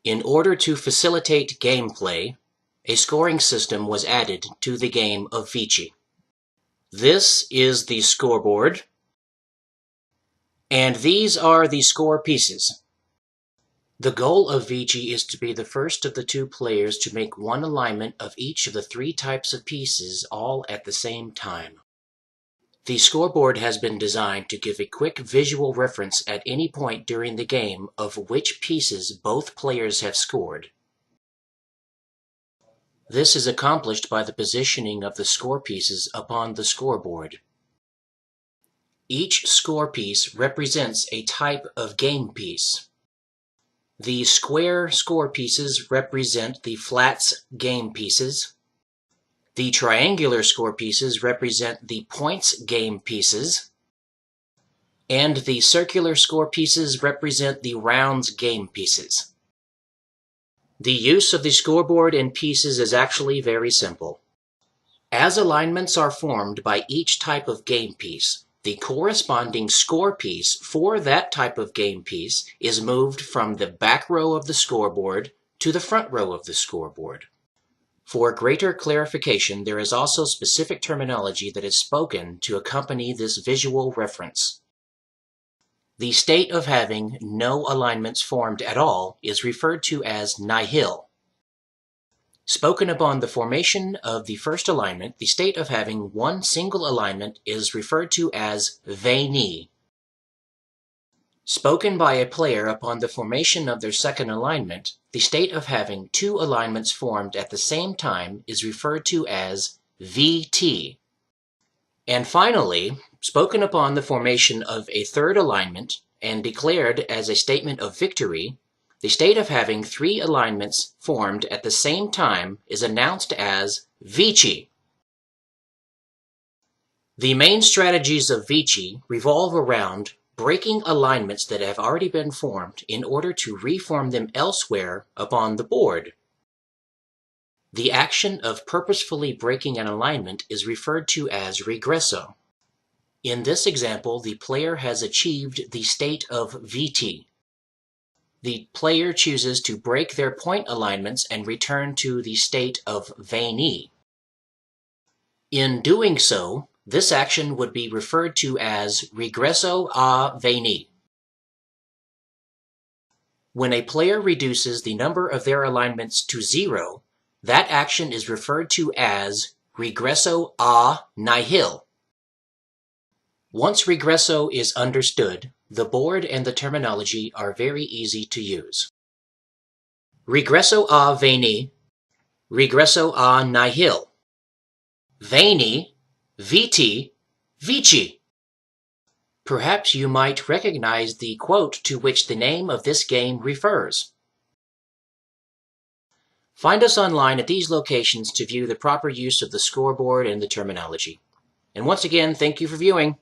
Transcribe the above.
In order to facilitate gameplay, a scoring system was added to the game of Vici. This is the scoreboard, and these are the score pieces. The goal of Vici is to be the first of the two players to make one alignment of each of the three types of pieces all at the same time. The scoreboard has been designed to give a quick visual reference at any point during the game of which pieces both players have scored. This is accomplished by the positioning of the score pieces upon the scoreboard. Each score piece represents a type of game piece. The square score pieces represent the flats game pieces. The triangular score pieces represent the points game pieces. And the circular score pieces represent the rounds game pieces. The use of the scoreboard and pieces is actually very simple. As alignments are formed by each type of game piece, the corresponding score piece for that type of game piece is moved from the back row of the scoreboard to the front row of the scoreboard. For greater clarification, there is also specific terminology that is spoken to accompany this visual reference. The state of having no alignments formed at all is referred to as nihil. Spoken upon the formation of the first alignment, the state of having one single alignment is referred to as veni. Spoken by a player upon the formation of their second alignment, the state of having two alignments formed at the same time is referred to as vt. And finally, spoken upon the formation of a third alignment and declared as a statement of victory, the state of having three alignments formed at the same time is announced as Vici. The main strategies of Vici revolve around breaking alignments that have already been formed in order to reform them elsewhere upon the board. The action of purposefully breaking an alignment is referred to as regresso. In this example, the player has achieved the state of Vt. The player chooses to break their point alignments and return to the state of veni. In doing so, this action would be referred to as regresso a veni. When a player reduces the number of their alignments to 0, that action is referred to as regresso a nihil. Once regresso is understood, the board and the terminology are very easy to use. Regresso a veni, regresso a nihil. Veni, viti, vici. Perhaps you might recognize the quote to which the name of this game refers. Find us online at these locations to view the proper use of the scoreboard and the terminology. And once again, thank you for viewing.